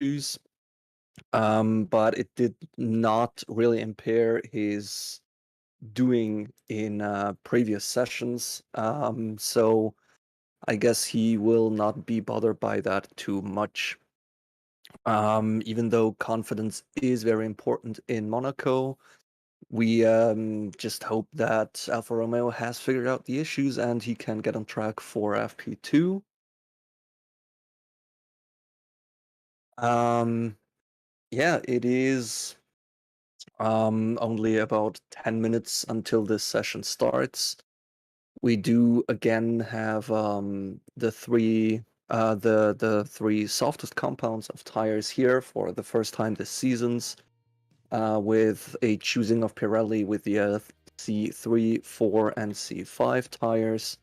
issues, but it did not really impair his doing in previous sessions. So I guess he will not be bothered by that too much. Even though confidence is very important in Monaco, we just hope that Alfa Romeo has figured out the issues and he can get on track for FP2. Um, yeah, it is only about 10 minutes until this session starts. We do again have the three softest compounds of tires here for the first time this seasons, with a choosing of Pirelli with the C3, 4, and C5 tires.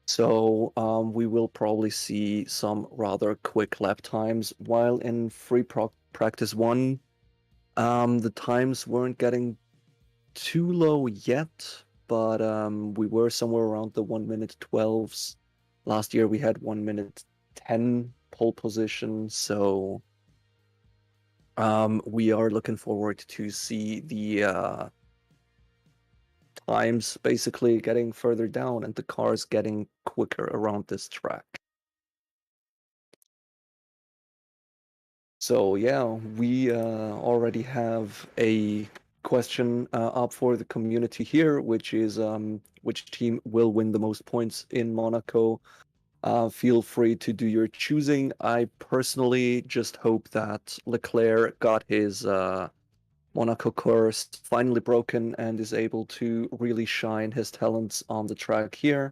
So we will probably see some rather quick lap times, while in free practice 1, the times weren't getting too low yet, but we were somewhere around the 1 minute 12s. Last year we had 1 minute 10 pole position, so we are looking forward to see the times basically getting further down and the cars getting quicker around this track. So yeah, we already have a question up for the community here, which is which team will win the most points in Monaco? Feel free to do your choosing. I personally just hope that Leclerc got his Monaco curse finally broken and is able to really shine his talents on the track here.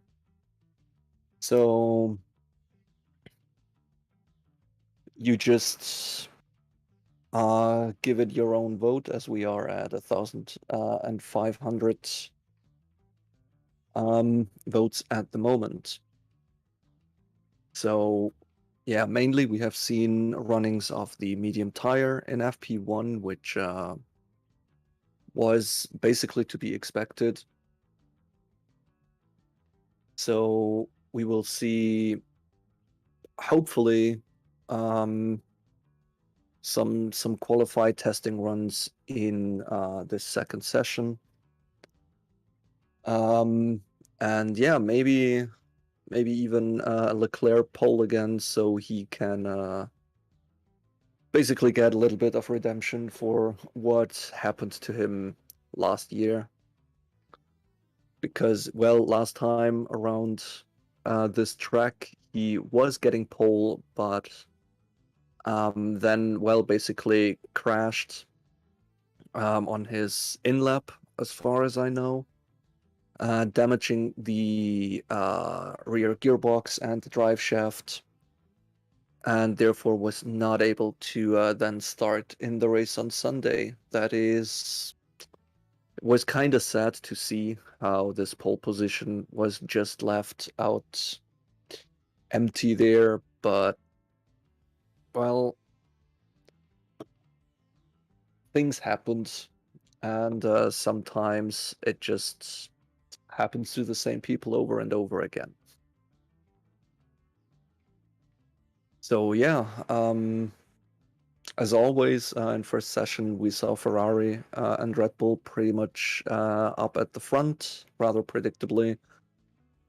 So you just give it your own vote, as we are at 1,500 votes at the moment. So yeah, mainly we have seen runnings of the medium tire in FP1, which was basically to be expected. So we will see, hopefully, some qualified testing runs in this second session. And yeah, maybe even Leclerc pole again, so he can basically get a little bit of redemption for what happened to him last year. Because, well, last time around this track, he was getting pole, but then, well, basically crashed on his in-lap, as far as I know, damaging the rear gearbox and the drive shaft, and therefore was not able to then start in the race on Sunday. That was kind of sad to see how this pole position was just left out empty there, but, well, things happened, and sometimes it just happens to the same people over and over again. So yeah, as always, in first session we saw Ferrari and Red Bull pretty much up at the front, rather predictably,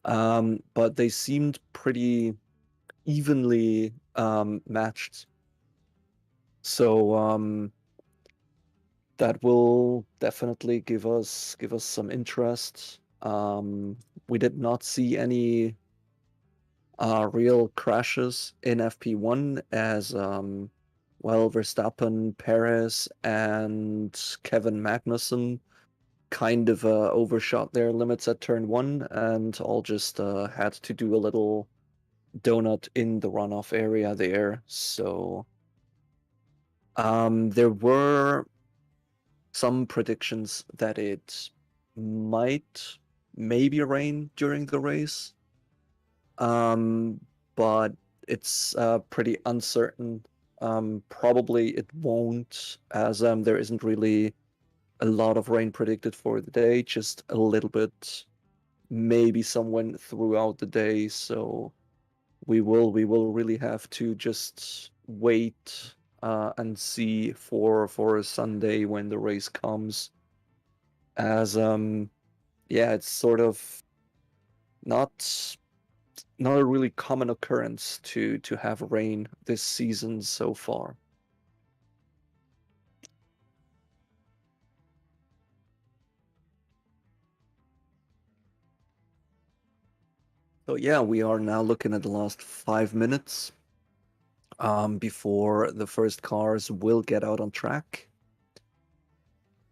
but they seemed pretty evenly matched. So that will definitely give us some interest. We did not see any real crashes in FP1, as well, Verstappen, Perez, and Kevin Magnussen kind of overshot their limits at turn 1 and all just had to do a little donut in the runoff area there. So there were some predictions that it might maybe rain during the race, but it's pretty uncertain. Probably it won't, as there isn't really a lot of rain predicted for the day, just a little bit, maybe some wind throughout the day. So we will really have to just wait and see for Sunday when the race comes, as yeah, it's sort of not not a really common occurrence to have rain this season so far. So yeah, we are now looking at the last 5 minutes before the first cars will get out on track.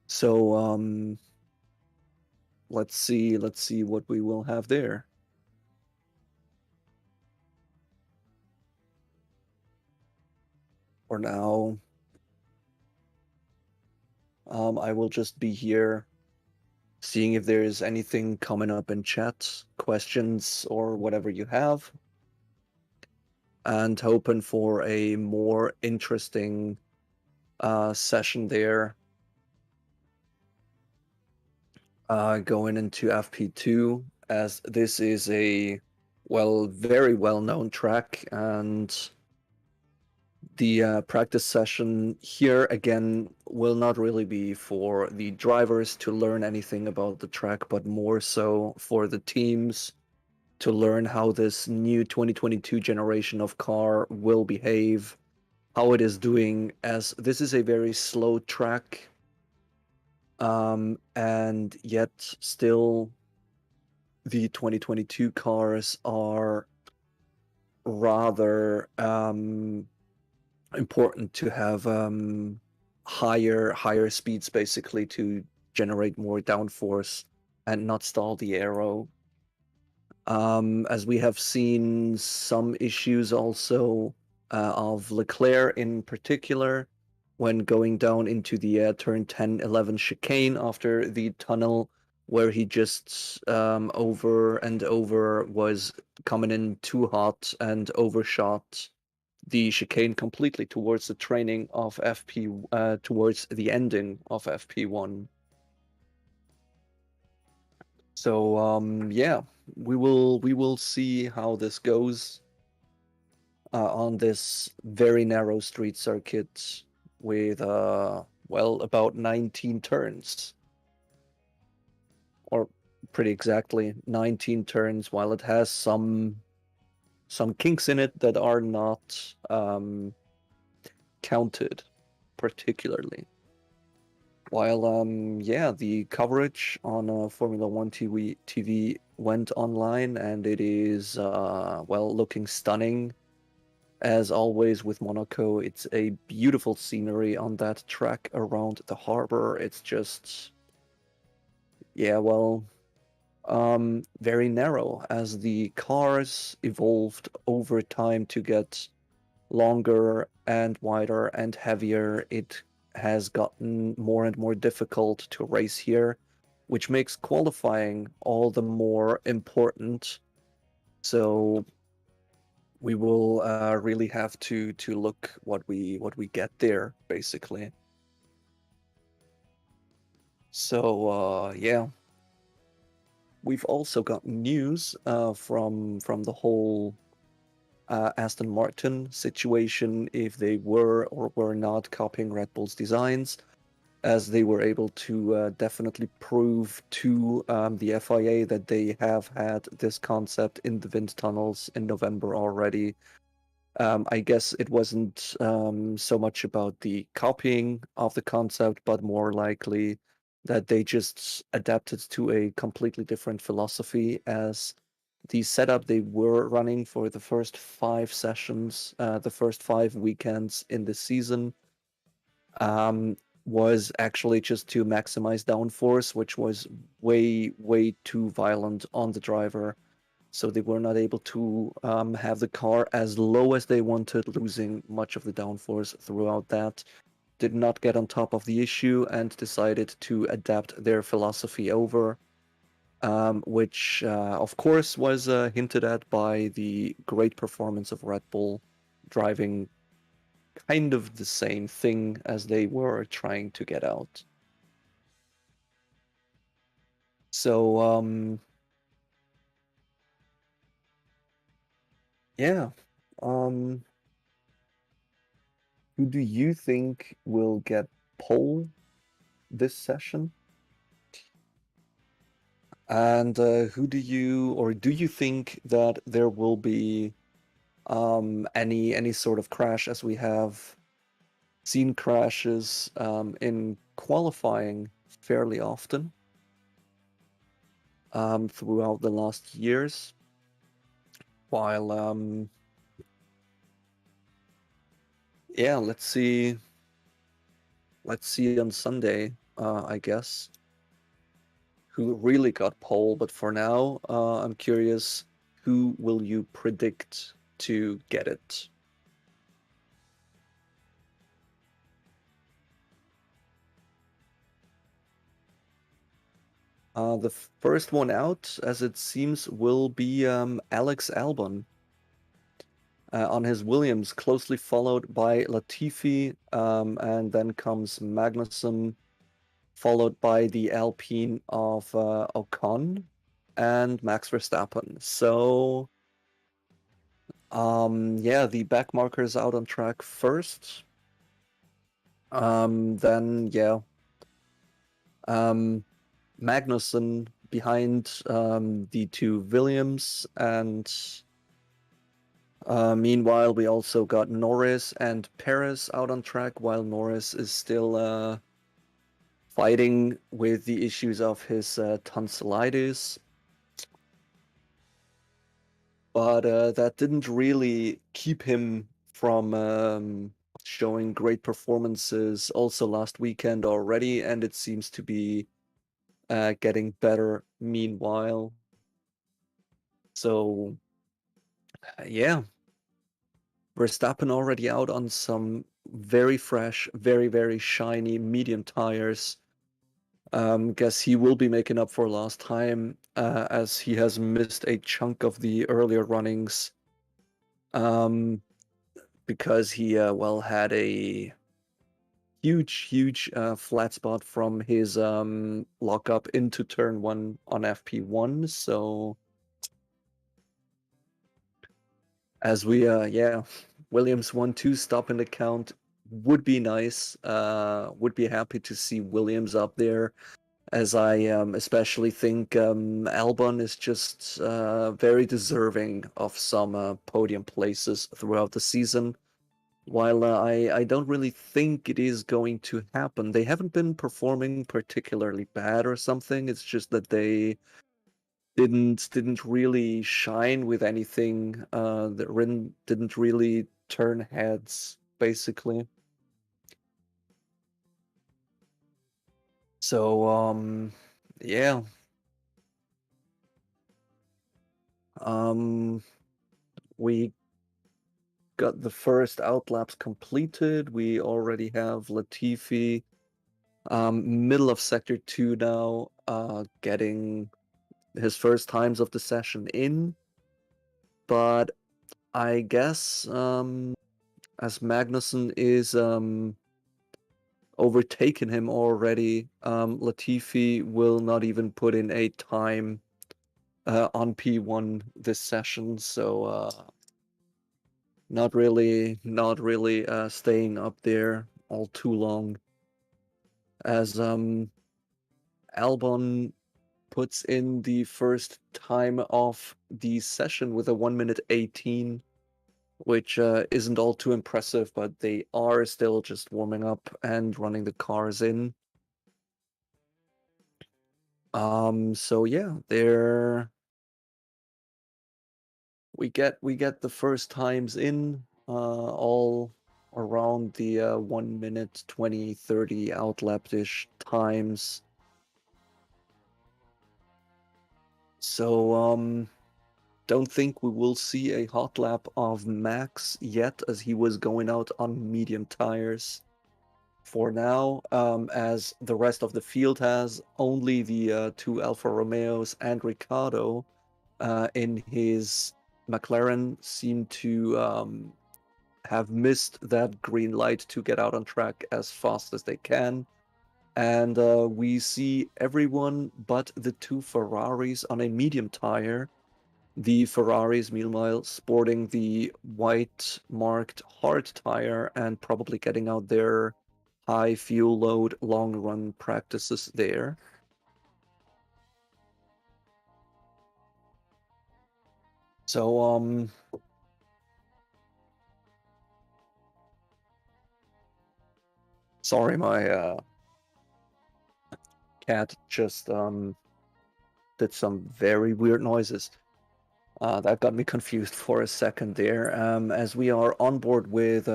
So let's see what we will have there. For now, I will just be here seeing if there's anything coming up in chat, questions or whatever you have, and hoping for a more interesting session there going into FP2, as this is a very well-known track, and the practice session here again will not really be for the drivers to learn anything about the track, but more so for the teams to learn how this new 2022 generation of car will behave, how it is doing, as this is a very slow track, and yet still the 2022 cars are rather important to have higher speeds basically to generate more downforce and not stall the aero. As we have seen some issues also of Leclerc in particular when going down into the turn 10, 11 chicane after the tunnel, where he just over and over was coming in too hot and overshot the chicane completely towards the training of FP, towards the ending of FP1. So yeah, we will see how this goes on this very narrow street circuit with about 19 turns, or pretty exactly 19 turns, while it has some kinks in it that are not counted particularly. While yeah, the coverage on Formula One TV went online, and it is looking stunning as always with Monaco. It's a beautiful scenery on that track around the harbor. It's just yeah, very narrow as the cars evolved over time to get longer and wider and heavier. It has gotten more and more difficult to race here, which makes qualifying all the more important. So we will really have to look what we get there, basically. So yeah, we've also got news from the whole Aston Martin situation, if they were or were not copying Red Bull's designs, as they were able to definitely prove to the FIA that they have had this concept in the wind tunnels in November already. I guess it wasn't so much about the copying of the concept, but more likely that they just adapted to a completely different philosophy, as the setup they were running for the first 5 sessions, the first 5 weekends in the season, um, was actually just to maximize downforce, which was way too violent on the driver. So they were not able to have the car as low as they wanted, losing much of the downforce throughout that. Did not get on top of the issue and decided to adapt their philosophy over, which of course was hinted at by the great performance of Red Bull, driving kind of the same thing as they were trying to get out. So yeah, um, who do you think will get pole this session? And who do you think that there will be any sort of crash, as we have seen crashes in qualifying fairly often throughout the last years, while yeah, let's see on Sunday, I guess, who really got pole. But for now, I'm curious, who will you predict to get it? The first one out, as it seems, will be Alex Albon on his Williams, closely followed by Latifi, and then comes Magnussen, followed by the Alpine of Ocon and Max Verstappen. So, yeah, the back markers out on track first. Then, yeah, Magnussen behind the two Williams, and meanwhile, we also got Norris and Perez out on track, while Norris is still fighting with the issues of his tonsillitis. But that didn't really keep him from showing great performances also last weekend already, and it seems to be getting better meanwhile. So, yeah, Verstappen already out on some very fresh, very, very shiny medium tires. Guess he will be making up for lost time as he has missed a chunk of the earlier runnings because he, well, had a huge flat spot from his lockup into turn one on FP1. So as we, yeah, Williams 1-2 stop in the count would be nice. Would be happy to see Williams up there, as I especially think Albon is just very deserving of some podium places throughout the season. While I don't really think it is going to happen. They haven't been performing particularly bad or something. It's just that they didn't really shine with anything. The Rin didn't really turn heads, basically. So yeah. Um we got the first outlaps completed. We already have Latifi middle of sector 2 now, getting his first times of the session in. But I guess as Magnussen is overtaken him already, Latifi will not even put in a time on P1 this session, so not really staying up there all too long, as Albon puts in the first time of the session with a 1 minute 18, which isn't all too impressive, but they are still just warming up and running the cars in. So yeah, there we get the first times in, all around the 1 minute 20, 30 outlap-ish times. So don't think we will see a hot lap of Max yet, as he was going out on medium tires for now, as the rest of the field has. Only the two Alfa Romeos and Ricciardo in his McLaren seem to have missed that green light to get out on track as fast as they can. And we see everyone but the two Ferraris on a medium tire The Ferraris, meanwhile, sporting the white marked hard tire and probably getting out their high fuel load long run practices there. So, sorry, my cat just did some very weird noises. That got me confused for a second there. As we are on board with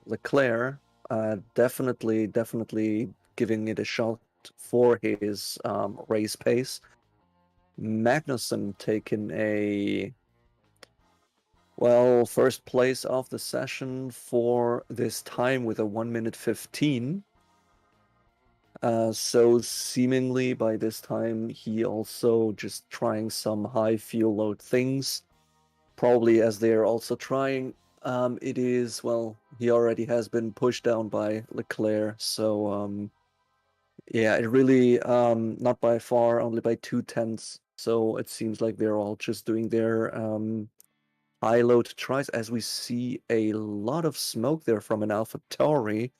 Leclerc, definitely giving it a shot for his race pace. Magnussen taking a, well, first place of the session for this time with a 1 minute 15. So seemingly by this time he also just trying some high fuel load things. Probably as they're also trying. It is, well, he already has been pushed down by Leclerc, so yeah, it really not by far, only by 2/10. So it seems like they're all just doing their high load tries, as we see a lot of smoke there from an AlphaTauri,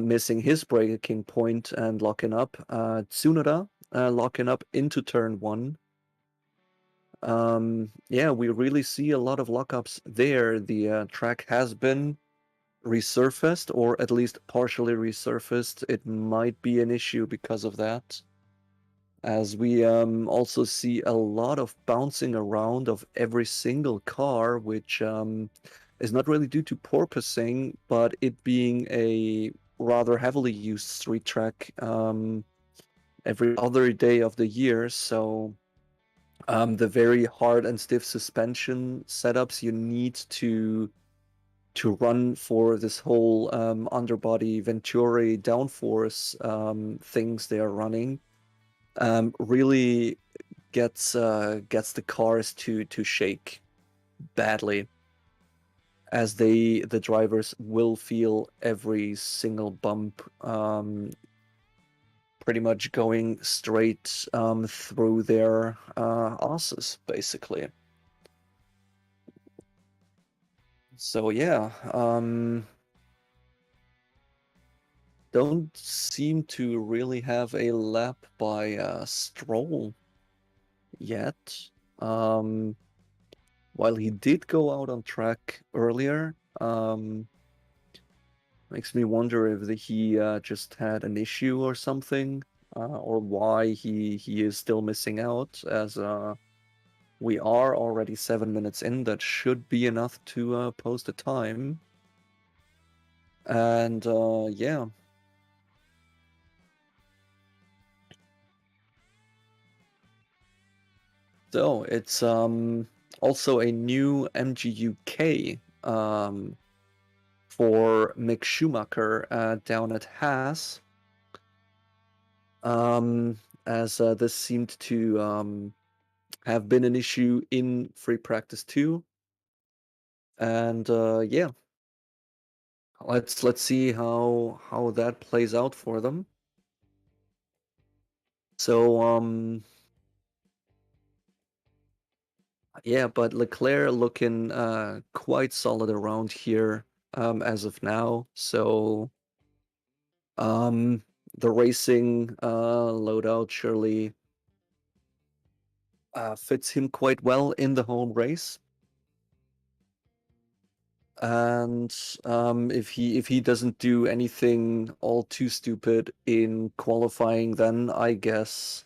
missing his braking point and locking up. Tsunoda locking up into turn 1. Yeah, we really see a lot of lockups there. The track has been resurfaced, or at least partially resurfaced. It might be an issue because of that, as we also see a lot of bouncing around of every single car, which is not really due to porpoising, but it being a rather heavily used street track every other day of the year. So the very hard and stiff suspension setups you need to run for this whole underbody Venturi downforce things they are running really gets the cars to shake badly, as the drivers will feel every single bump pretty much going straight through their asses, basically. So yeah, don't seem to really have a lap by Stroll yet. While he did go out on track earlier, makes me wonder if he just had an issue or something, or why he is still missing out, as we are already 7 minutes in. That should be enough to post a time. And yeah. So it's also a new MGUK for Mick Schumacher down at Haas, as this seemed to have been an issue in free practice 2. And yeah, let's see how that plays out for them. So yeah, but Leclerc looking quite solid around here as of now. So the racing loadout surely fits him quite well in the home race. And if he doesn't do anything all too stupid in qualifying, then I guess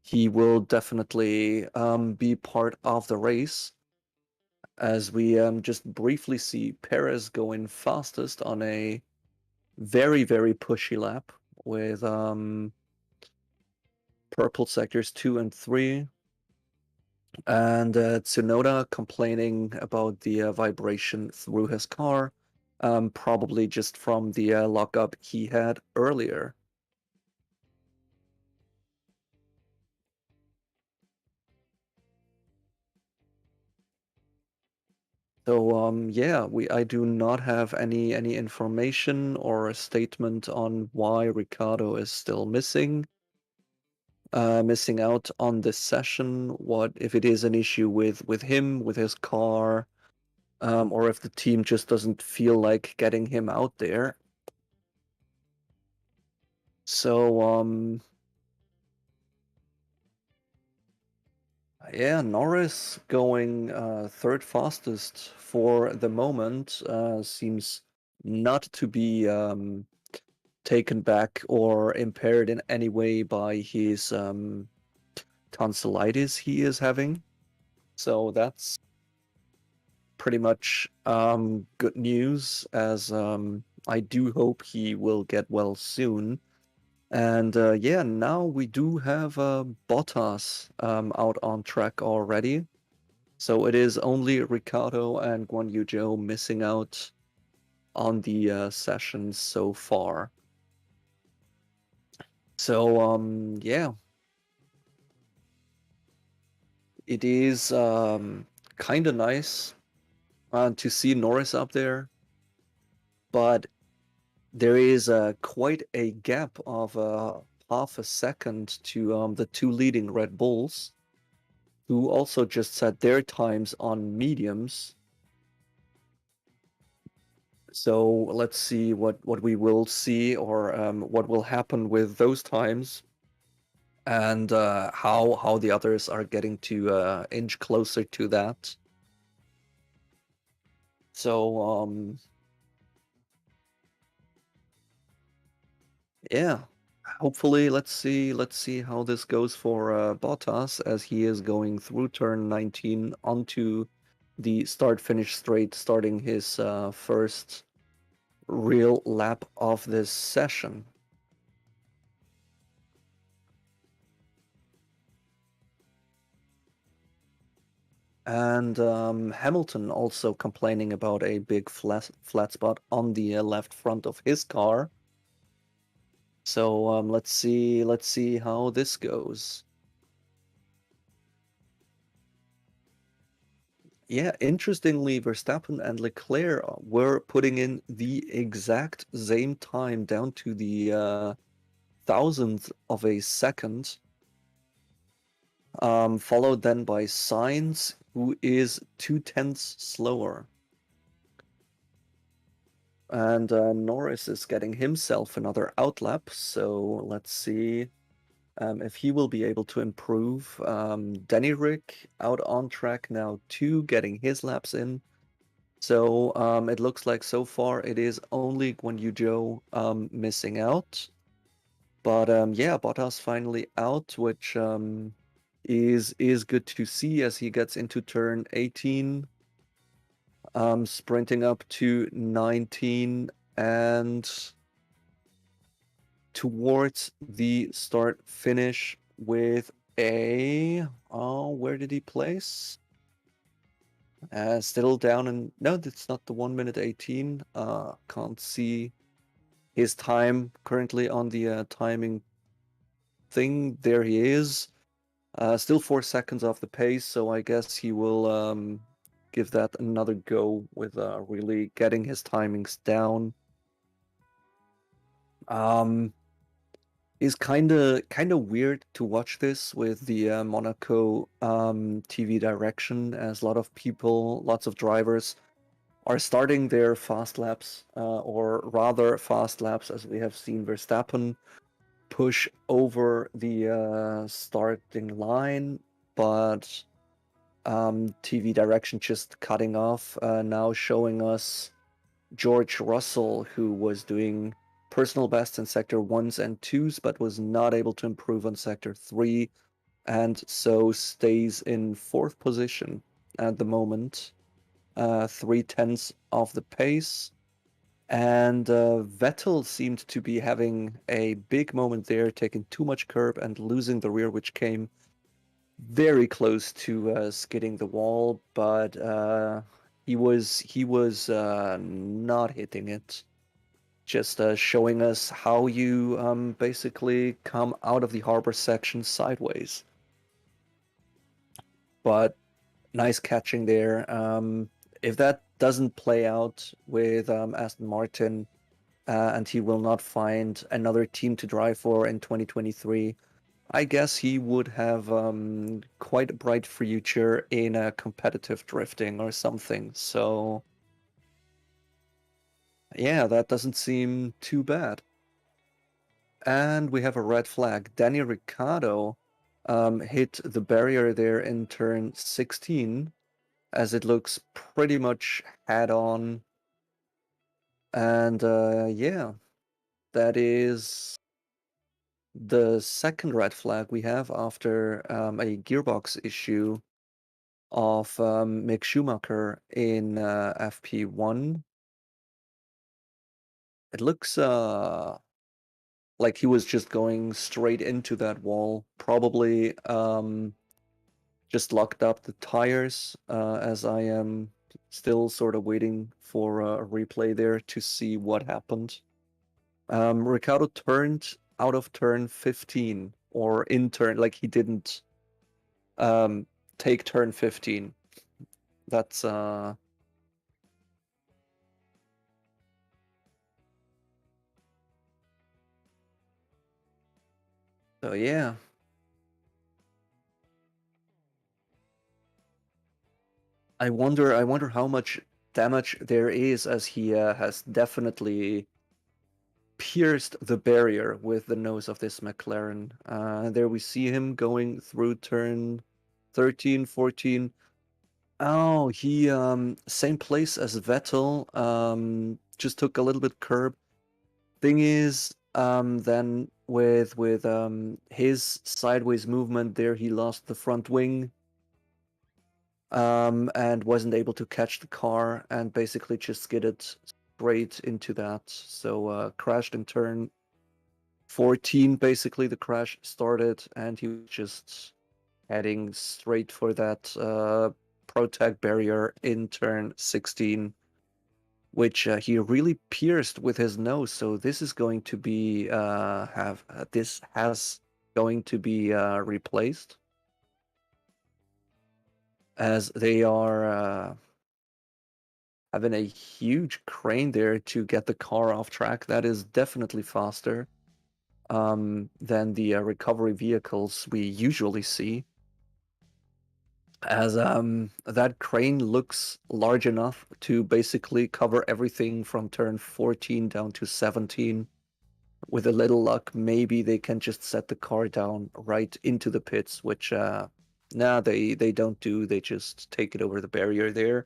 he will definitely be part of the race. As we just briefly see Perez going fastest on a very pushy lap with purple sectors 2 and 3. And Tsunoda complaining about the vibration through his car, probably just from the lockup he had earlier. So yeah, I do not have any information or a statement on why Ricardo is still missing. missing out on this session. What if it is an issue with him, with his car, or if the team just doesn't feel like getting him out there. So, yeah, Norris going third fastest for the moment seems not to be taken back or impaired in any way by his tonsillitis he is having. So that's pretty much good news, as I do hope he will get well soon. And yeah, now we do have Bottas out on track already. So it is only Ricciardo and Guan Yu Zhou missing out on the sessions so far. So yeah, it is kind of nice to see Norris up there, but there is quite a gap of half a second to the two leading Red Bulls, who also just set their times on mediums. So let's see what we will see, or what will happen with those times, and how the others are getting to inch closer to that. So yeah, hopefully let's see how this goes for Bottas, as he is going through turn 19 onto the start-finish straight, starting his first real lap of this session. And Hamilton also complaining about a big flat spot on the left front of his car. So let's see how this goes. Yeah, interestingly, Verstappen and Leclerc were putting in the exact same time, down to the thousandth of a second, followed then by Sainz, who is 2/10 slower. And Norris is getting himself another outlap, so let's see if he will be able to improve. Danny Rick out on track now too, getting his laps in. So it looks like so far it is only Guan Yu Zhou missing out. But yeah, Bottas finally out, which is good to see, as he gets into turn 18, sprinting up to 19 and towards the start finish with a where did he place? Still down, and no, that's not the 1 minute 18. Can't see his time currently on the timing thing. There he is. Still 4 seconds off the pace, so I guess he will give that another go with really getting his timings down. Is kind of weird to watch this with the Monaco TV direction, as a lot of people, lots of drivers are starting their fast laps, or rather fast laps, as we have seen Verstappen push over the starting line, but TV direction just cutting off, now showing us George Russell, who was doing personal best in sector 1s and 2s, but was not able to improve on sector 3, and so stays in 4th position at the moment, 3/10 of the pace. And Vettel seemed to be having a big moment there, taking too much curb and losing the rear, which came very close to skidding the wall, but he was not hitting it. Just showing us how you basically come out of the harbor section sideways. But nice catching there. If that doesn't play out with Aston Martin, and he will not find another team to drive for in 2023, I guess he would have quite a bright future in a competitive drifting or something. So yeah, that doesn't seem too bad. And we have a red flag. Danny Ricciardo hit the barrier there in turn 16, as it looks pretty much head on. And yeah, that is the second red flag we have after a gearbox issue of Mick Schumacher in FP1. It looks like he was just going straight into that wall, probably just locked up the tires, as I am still sort of waiting for a replay there to see what happened. Ricciardo turned out of turn 15, or in turn, like he didn't um, take turn 15. That's so yeah. I wonder how much damage there is, as he has definitely pierced the barrier with the nose of this McLaren. There we see him going through turn 13, 14. Oh, he same place as Vettel, just took a little bit curb. Thing is, then with his sideways movement there, he lost the front wing, and wasn't able to catch the car and basically just skidded straight into that. So crashed in turn 14. Basically, the crash started, and he was just heading straight for that protect barrier in turn 16, which he really pierced with his nose. So this is going to be have this has going to be replaced, as they are having a huge crane there to get the car off track. That is definitely faster than the recovery vehicles we usually see, as that crane looks large enough to basically cover everything from turn 14 down to 17. With a little luck, maybe they can just set the car down right into the pits, which nah, they don't do. They just take it over the barrier there.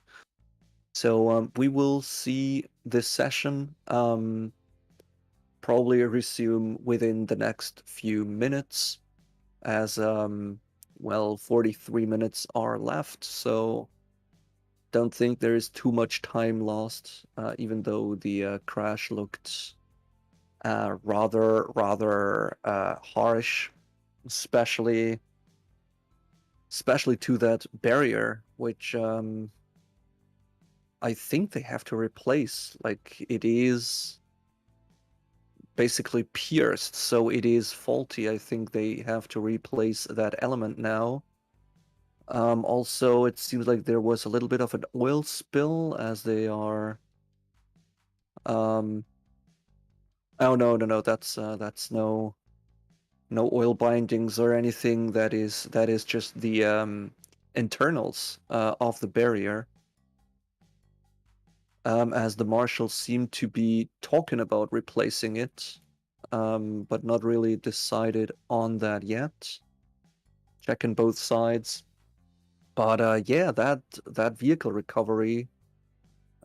So we will see this session probably resume within the next few minutes, as well, 43 minutes are left. So don't think there is too much time lost, even though the crash looked rather harsh, especially to that barrier, which I think they have to replace. Like, it is basically pierced, so it is faulty. I think they have to replace that element now. Also, it seems like there was a little bit of an oil spill, as they are. Um, oh no, that's no oil bindings or anything. That is just the internals of the barrier. As the marshals seem to be talking about replacing it, but not really decided on that yet. Checking both sides. But yeah, that vehicle recovery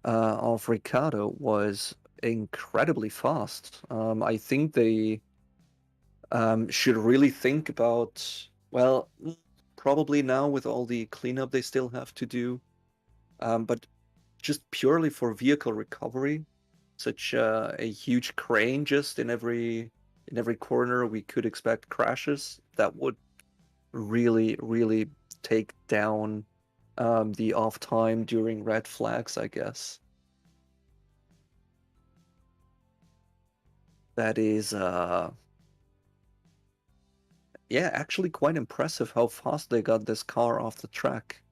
of Ricardo was incredibly fast. I think they should really think about, well, probably now with all the cleanup they still have to do, but just purely for vehicle recovery, such a huge crane just in every corner, we could expect crashes. That would really take down the off time during red flags, I guess. That is yeah, actually quite impressive how fast they got this car off the track.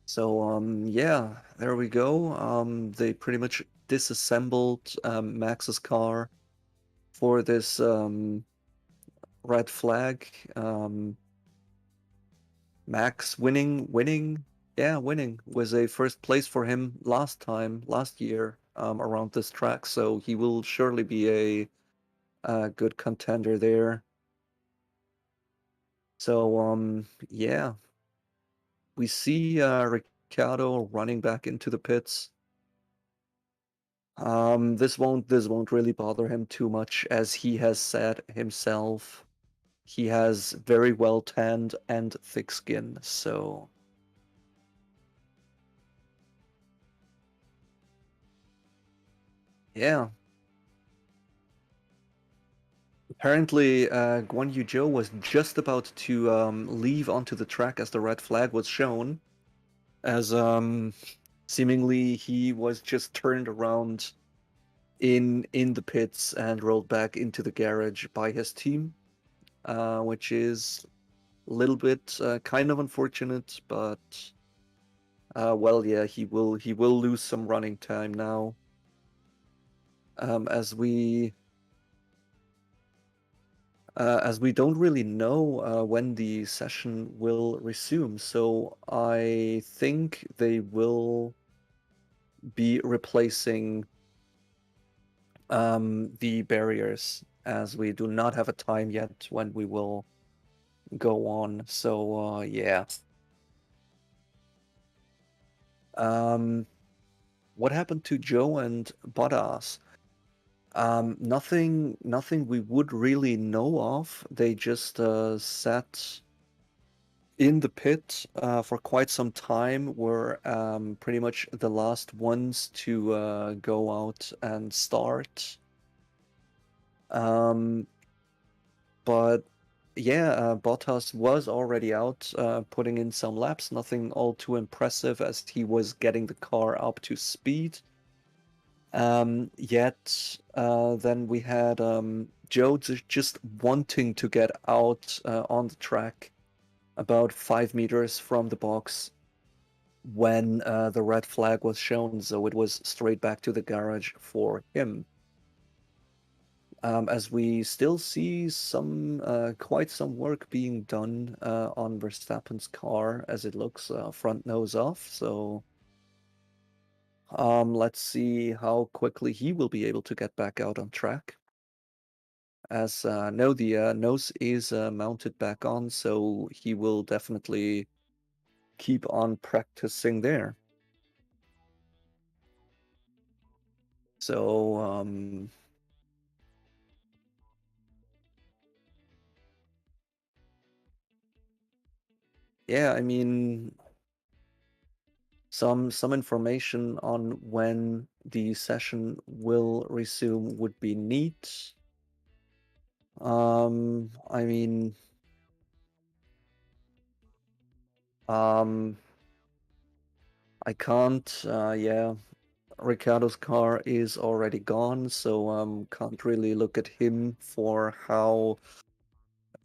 So yeah, there we go. They pretty much disassembled Max's car for this red flag. Max winning was a first place for him last year around this track, so he will surely be a good contender there. So yeah, we see Ricciardo running back into the pits. This won't really bother him too much, as he has said himself. He has very well tanned and thick skin, so yeah. Apparently, Guan Yu Zhou was just about to leave onto the track as the red flag was shown, as seemingly he was just turned around in the pits and rolled back into the garage by his team, which is a little bit kind of unfortunate, but well, yeah, he will lose some running time now, as we don't really know when the session will resume. So I think they will be replacing the barriers, as we do not have a time yet when we will go on. So yeah. Um, what happened to Joe and Bottas? Nothing we would really know of. They just sat in the pit for quite some time, were pretty much the last ones to go out and start. Um, but yeah, Bottas was already out, putting in some laps. Nothing all too impressive, as he was getting the car up to speed. Yet then we had Joe just wanting to get out on the track about 5 meters from the box when the red flag was shown, so it was straight back to the garage for him. As we still see quite some work being done on Verstappen's car, as it looks front nose off. So let's see how quickly he will be able to get back out on track. As no, the nose is mounted back on, so he will definitely keep on practicing there. So yeah, I mean, some information on when the session will resume would be neat. I mean, um, I can't. Yeah, Ricardo's car is already gone, so can't really look at him for how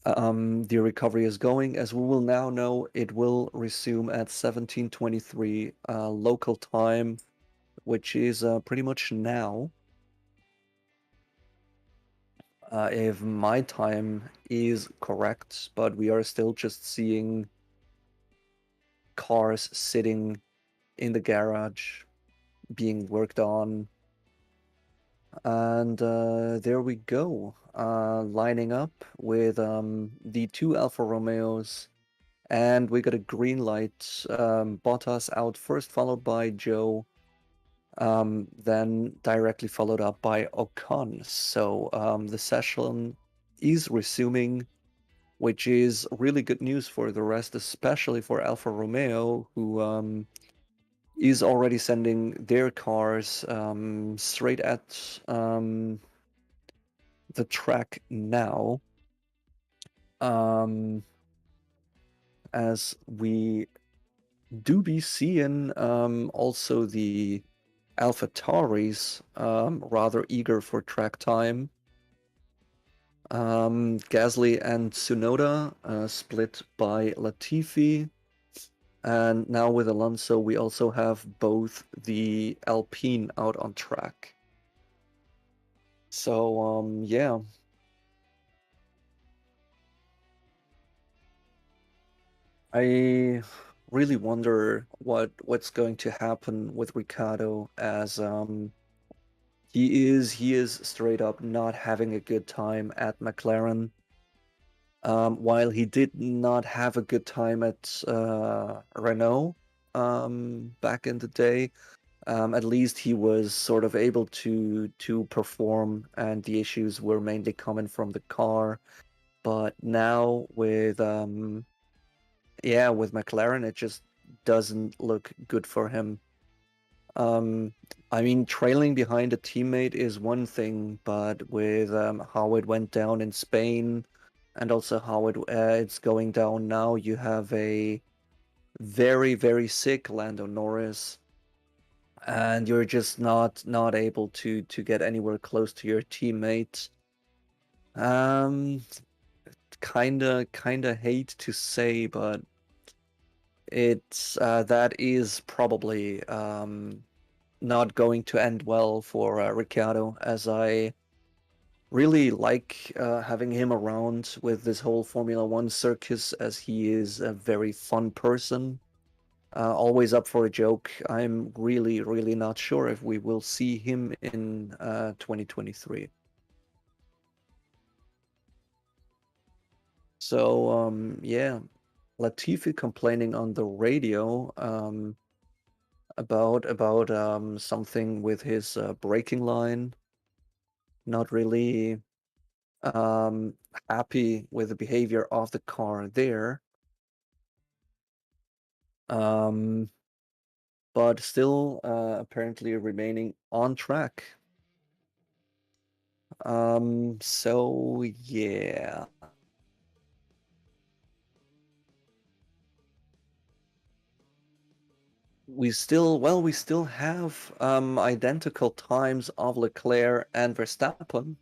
the recovery is going. As we will now know, it will resume at 17:23 local time, which is pretty much now. If my time is correct, but we are still just seeing cars sitting in the garage being worked on. And there we go, lining up with the two Alfa Romeos, and we got a green light. Bottas out first, followed by Joe, then directly followed up by Ocon. So the session is resuming, which is really good news for the rest, especially for Alfa Romeo, who is already sending their cars straight at the track now. As we do be seeing also the AlphaTauris rather eager for track time. Gasly and Tsunoda split by Latifi. And now with Alonso, we also have both the Alpine out on track. So yeah, I really wonder what's going to happen with Ricardo as he is straight up not having a good time at McLaren. While he did not have a good time at Renault back in the day, at least he was sort of able to perform, and the issues were mainly coming from the car. But now with yeah, with McLaren, it just doesn't look good for him. Um, I mean, trailing behind a teammate is one thing, but with how it went down in Spain, and also how it's going down now, you have a very, very sick Lando Norris, and you're just not able to get anywhere close to your teammate. Um, kinda hate to say, but it's that is probably not going to end well for Ricciardo, as I really like having him around with this whole Formula One circus, as he is a very fun person, always up for a joke. I'm really, really not sure if we will see him in 2023. So, yeah, Latifi complaining on the radio about something with his braking line. Not really um, happy with the behavior of the car there, um, but still apparently remaining on track. So yeah, we still have identical times of Leclerc and Verstappen,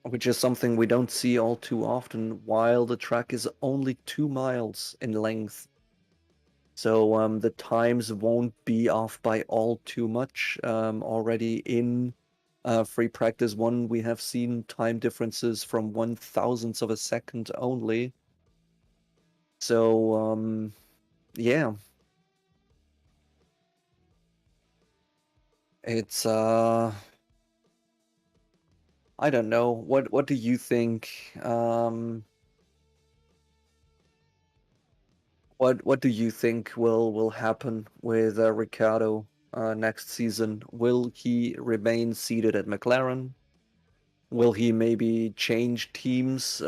which is something we don't see all too often, while the track is only 2 miles in length. So the times won't be off by all too much. Already in free practice one, we have seen time differences from 1,000th of a second only. So yeah, it's I don't know. What do you think? What do you think will happen with Ricciardo next season? Will he remain seated at McLaren? Will he maybe change teams?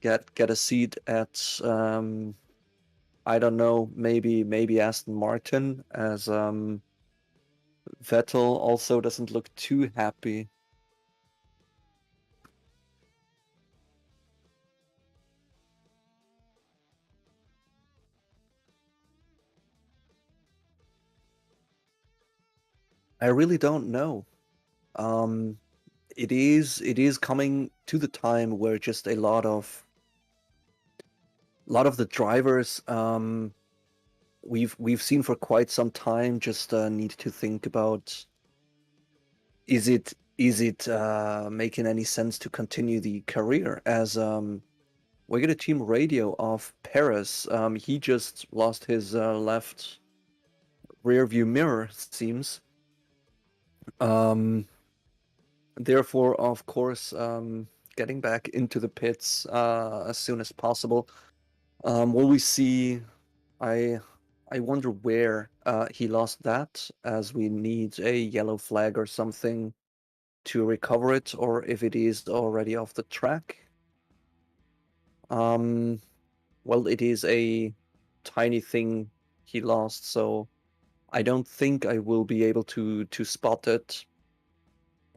Get a seat at I don't know, maybe Aston Martin, as Vettel also doesn't look too happy. I really don't know. Um, it is coming to the time where just a lot of the drivers we've seen for quite some time just need to think about, is it making any sense to continue the career, as we get a team radio of Paris. He just lost his left rear view mirror, it seems. Um, Therefore, of course, getting back into the pits as soon as possible. Will we see? I I wonder where he lost that, as we need a yellow flag or something to recover it, or if it is already off the track. Um, well, it is a tiny thing he lost, so I don't think I will be able to spot it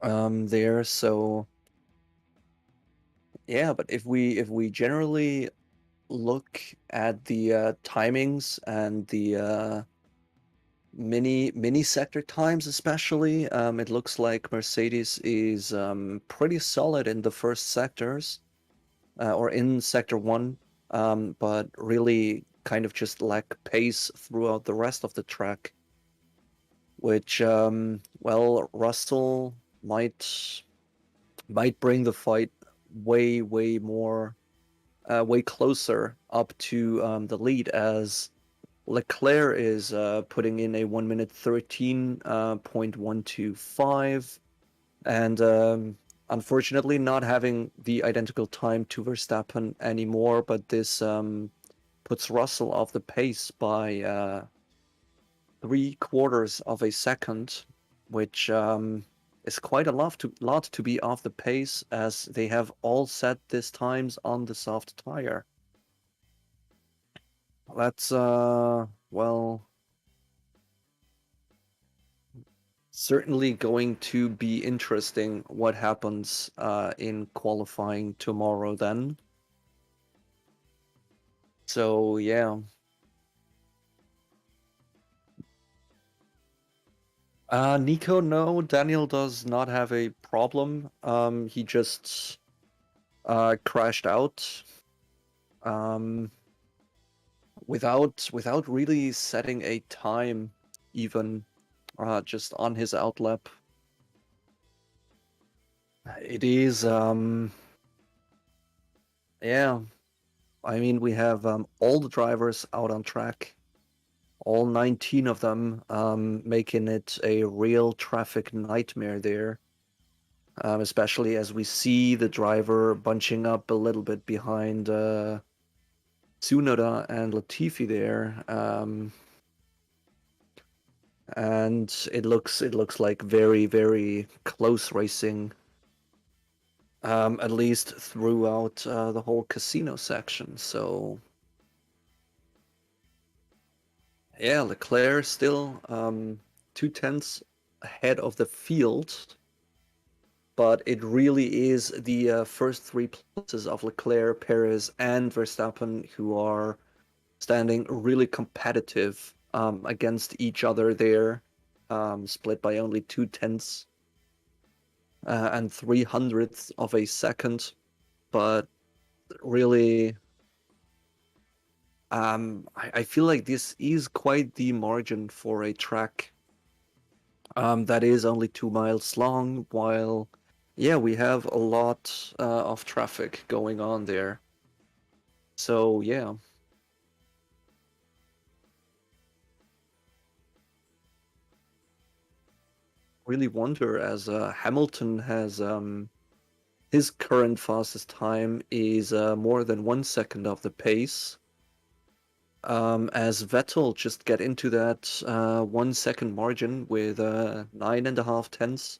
there. So yeah, but if we generally look at the timings and the mini sector times, especially, it looks like Mercedes is pretty solid in the first sectors, or in sector one, but really kind of just lack pace throughout the rest of the track. which well, Russell might bring the fight way more way closer up to the lead, as Leclerc is putting in a 1 minute 13.125, and unfortunately not having the identical time to Verstappen anymore, but this puts Russell off the pace by 3/4 of a second, which is quite a lot to be off the pace, as they have all set these times on the soft tire. That's well, certainly going to be interesting what happens in qualifying tomorrow then. So yeah. Nico, no, Daniel does not have a problem. He just crashed out um, without really setting a time, even just on his outlap. It is yeah. I mean, we have all the drivers out on track, all 19 of them, making it a real traffic nightmare there. Especially as we see the driver bunching up a little bit behind Tsunoda and Latifi there, and it looks like very close racing, at least throughout the whole casino section. So yeah, Leclerc still 2/10 ahead of the field, but it really is the first three places of Leclerc, Perez, and Verstappen who are standing really competitive against each other there, split by only 2/10 and 300ths of a second. But really, I feel like this is quite the margin for a track that is only 2 miles long, while, yeah, we have a lot of traffic going on there. So, yeah. Really wonder, as Hamilton has his current fastest time is more than 1 second of the pace. As Vettel just get into that 1 second margin with 9.5 tenths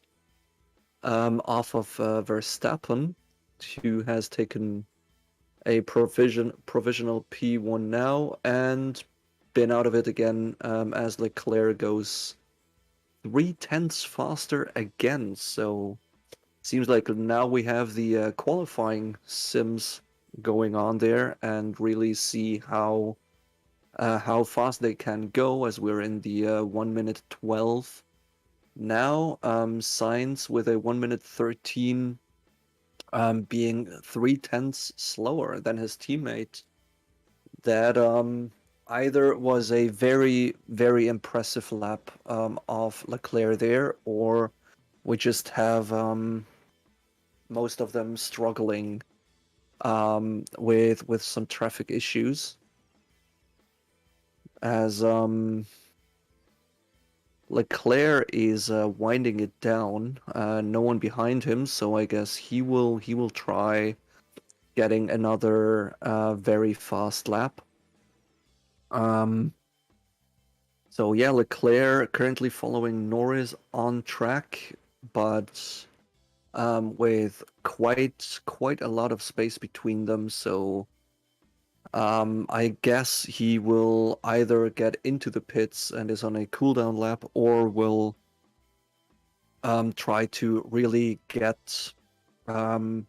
off of Verstappen, who has taken a provisional P1 now and been out of it again, as Leclerc goes 3/10 faster again. So seems like now we have the qualifying sims going on there, and really see how fast they can go, as we're in the 1 minute 12 now. Sainz with a 1 minute 13, being 3/10 slower than his teammate. That either was a very impressive lap of Leclerc there, or we just have most of them struggling with some traffic issues, as Leclerc is winding it down. No one behind him, so I guess he will try getting another very fast lap. Um, so yeah, Leclerc currently following Norris on track, but with quite a lot of space between them. So I guess he will either get into the pits and is on a cooldown lap, or will try to really get um,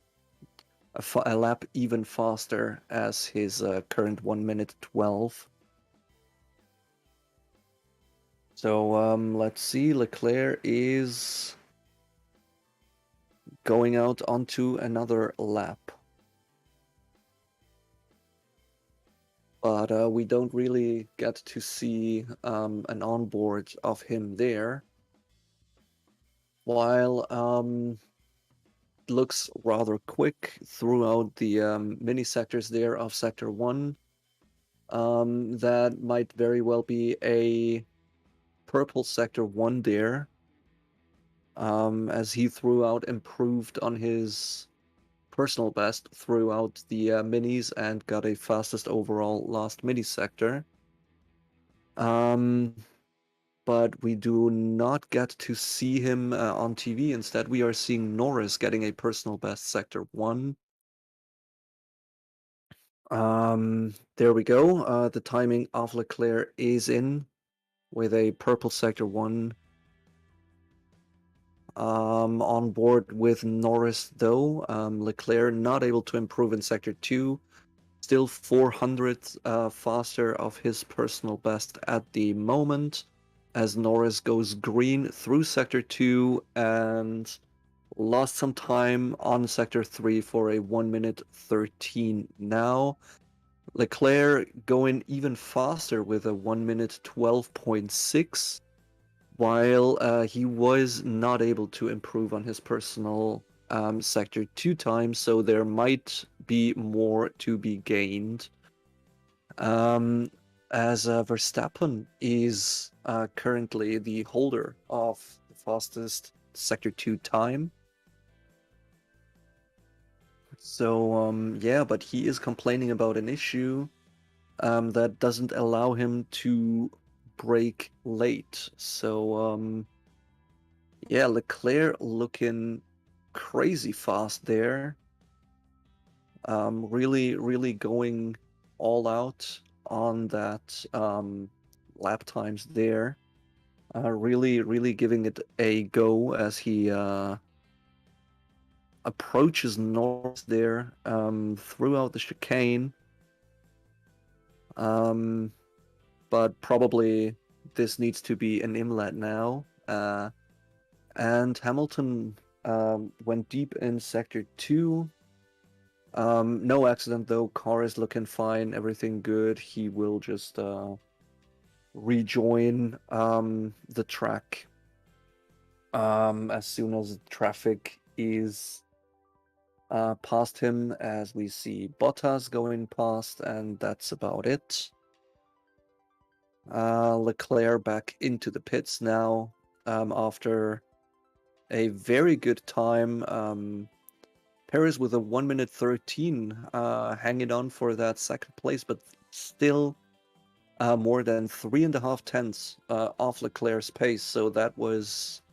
a lap even faster as his current 1 minute 12. So let's see, Leclerc is going out onto another lap. but we don't really get to see an onboard of him there. While looks rather quick throughout the mini sectors there of Sector 1. That might very well be a purple Sector 1 there, as he throughout improved on his personal best throughout the minis and got a fastest overall last mini sector. But we do not get to see him on TV. Instead, we are seeing Norris getting a personal best Sector 1. There we go. The timing of Leclerc is in with a purple Sector 1. On board with Norris, though. Leclerc not able to improve in Sector 2. Still 400 faster of his personal best at the moment, as Norris goes green through Sector 2 and lost some time on Sector 3 for a 1 minute 13 now. Leclerc going even faster with a 1 minute 12.6, while he was not able to improve on his personal Sector 2 time, so there might be more to be gained. As Verstappen is currently the holder of the fastest Sector 2 time. So, yeah, but he is complaining about an issue that doesn't allow him to brake late. So, yeah, Leclerc looking crazy fast there. Really going all out on that lap times there. Really giving it a go as he approaches Norris there throughout the chicane. But probably this needs to be an inlet now. And Hamilton went deep in Sector 2. No accident though, car is looking fine, everything good. He will just rejoin the track as soon as traffic is past him, as we see Bottas going past, and that's about it. Leclerc back into the pits now after a very good time. Perez with a 1 minute 13 hanging on for that second place, but still more than 3.5 tenths off Leclerc's pace. So that was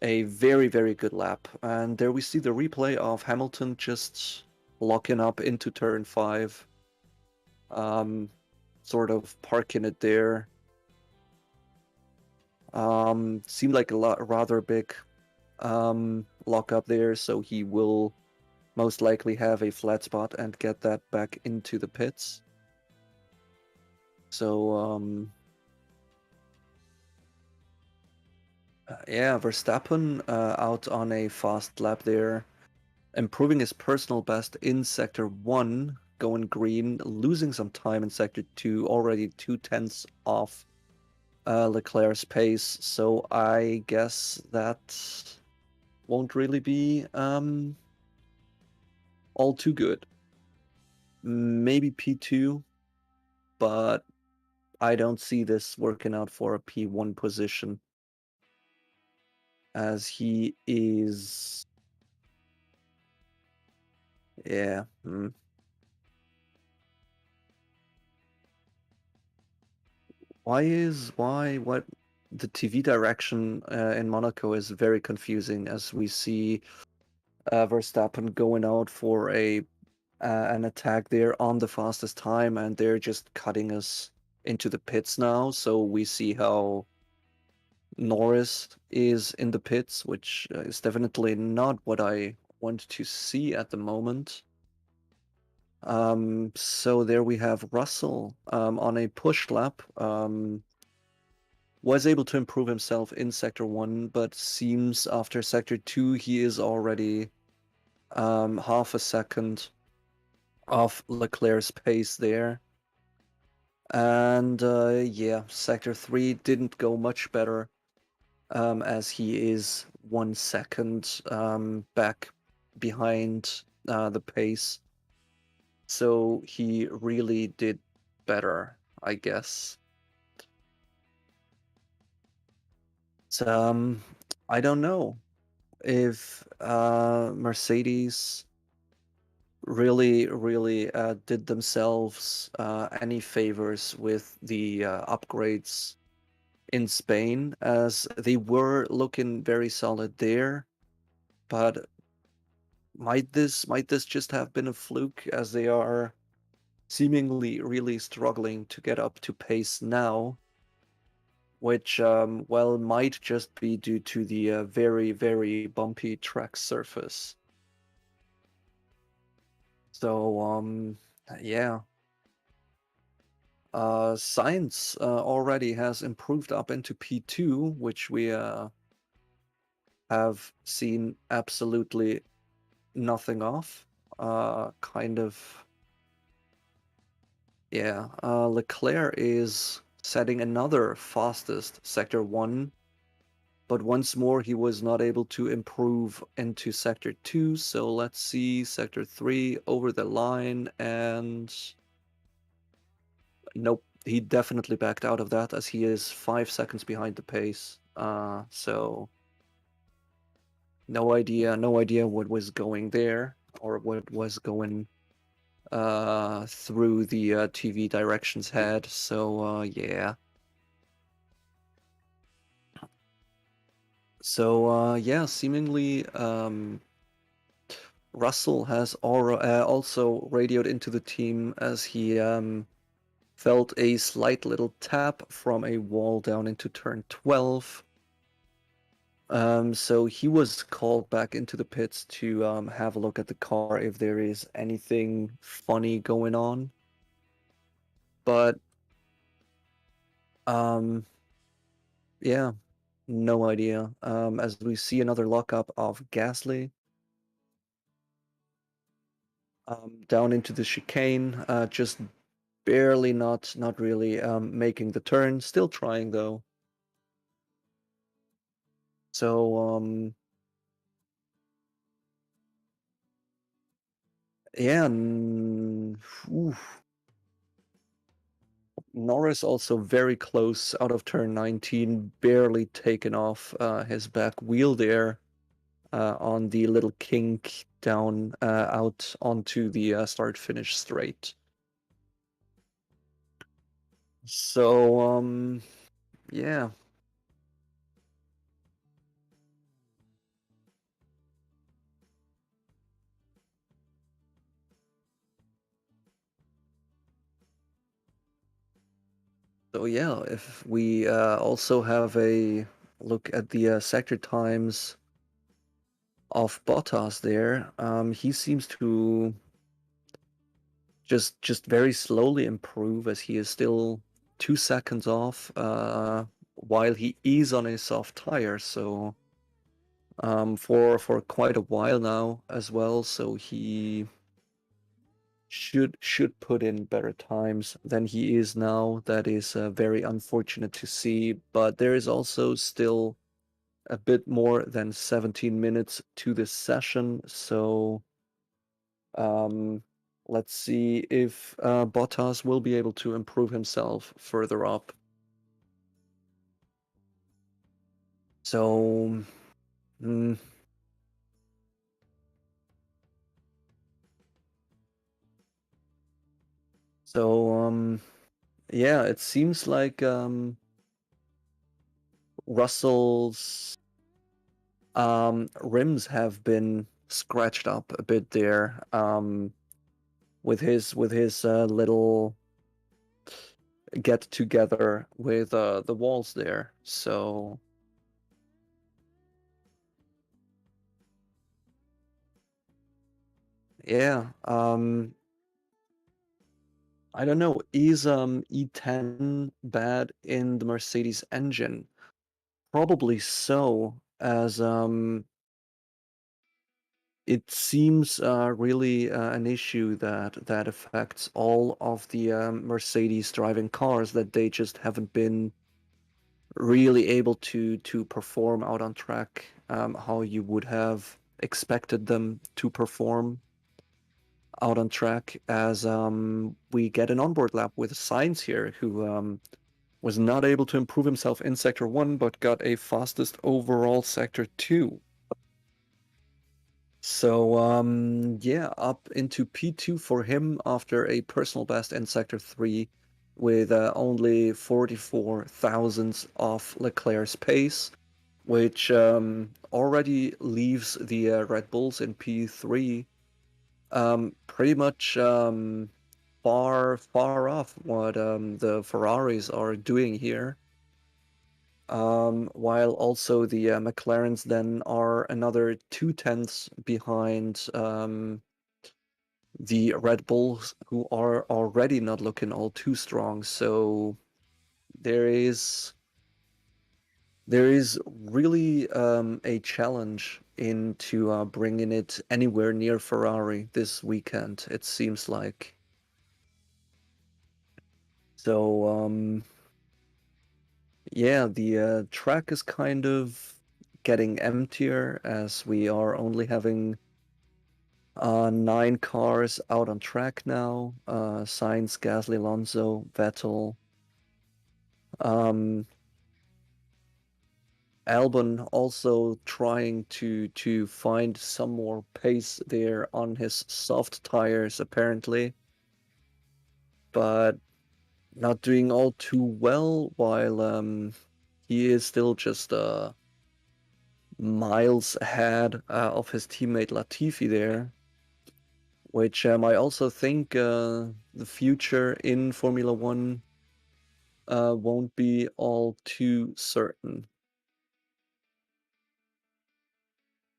a very good lap. And there we see the replay of Hamilton just locking up into turn 5. Sort of parking it there. Seemed like a rather big lock up there, so he will most likely have a flat spot and get that back into the pits. So yeah, Verstappen out on a fast lap there, improving his personal best in Sector 1, going green, losing some time in Sector 2, already 2 tenths off Leclerc's pace. So I guess that won't really be all too good. Maybe P2, but I don't see this working out for a P1 position, as he is, yeah. What the TV direction in Monaco is very confusing, as we see Verstappen going out for an attack there on the fastest time, and they're just cutting us into the pits now. So we see how Norris is in the pits, which is definitely not what I want to see at the moment. So there we have Russell on a push lap. Was able to improve himself in Sector 1, but seems after Sector 2 he is already half a second off Leclerc's pace there. And yeah, Sector 3 didn't go much better, as he is 1 second back behind the pace. So he really did better, I guess. So, I don't know if Mercedes really did themselves any favors with the upgrades in Spain, as they were looking very solid there. But might this just have been a fluke, as they are seemingly really struggling to get up to pace now, which well, might just be due to the very bumpy track surface. So yeah, Science already has improved up into P2, which we have seen absolutely nothing of. Kind of, yeah. Leclerc is setting another fastest Sector 1, but once more he was not able to improve into Sector 2, so let's see Sector 3 over the line, and nope, he definitely backed out of that, as he is 5 seconds behind the pace. So no idea what was going there, or what was going through the TV directions head. So yeah. So yeah, seemingly Russell has also radioed into the team, as he felt a slight little tap from a wall down into turn 12. So he was called back into the pits to have a look at the car if there is anything funny going on. But um, yeah, no idea. As we see another lockup of Gasly down into the chicane, just barely not really making the turn. Still trying though. So yeah, oof. Norris also very close out of turn 19, barely taken off his back wheel there on the little kink down out onto the start-finish straight. So yeah. So yeah, if we also have a look at the sector times of Bottas there, he seems to just very slowly improve, as he is still 2 seconds off while he is on a soft tire. So for quite a while now as well. So he should put in better times than he is now. That is very unfortunate to see, but there is also still a bit more than 17 minutes to this session. So um, let's see if Bottas will be able to improve himself further up. So, mm, so yeah, it seems like Russell's rims have been scratched up a bit there, with his little get together with the walls there. So yeah, I don't know. Is E10 bad in the Mercedes engine? Probably so, as it seems really an issue that affects all of the Mercedes driving cars, that they just haven't been really able to perform out on track how you would have expected them to perform out on track, as we get an onboard lap with Sainz here, who was not able to improve himself in Sector 1, but got a fastest overall Sector 2. So, yeah, up into P2 for him after a personal best in Sector 3 with only 44 thousandths off Leclerc's pace, which already leaves the Red Bulls in P3 pretty much far off what the Ferraris are doing here. While also the McLarens then are another 2/10 behind the Red Bulls, who are already not looking all too strong. So there is really a challenge into bringing it anywhere near Ferrari this weekend, it seems like. So yeah, the track is kind of getting emptier, as we are only having 9 cars out on track now. Sainz, Gasly, Alonso, Vettel. Um, Albon also trying to find some more pace there on his soft tires, apparently, but not doing all too well, while he is still just miles ahead of his teammate Latifi there, which I also think the future in Formula One won't be all too certain.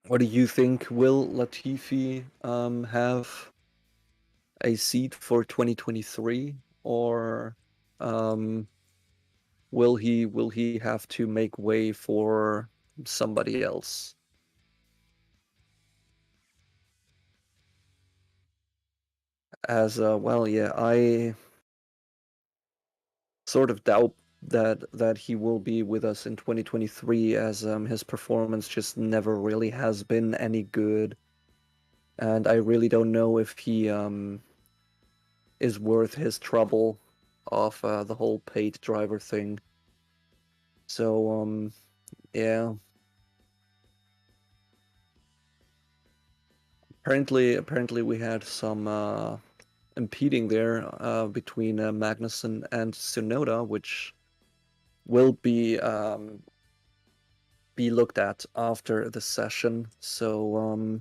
What do you think? Will Latifi have a seat for 2023, or um, will he have to make way for somebody else? As well, yeah, I sort of doubt that he will be with us in 2023, as his performance just never really has been any good, and I really don't know if he is worth his trouble of the whole paid driver thing. So yeah, apparently we had some impeding there between Magnussen and Tsunoda, which will be looked at after the session. So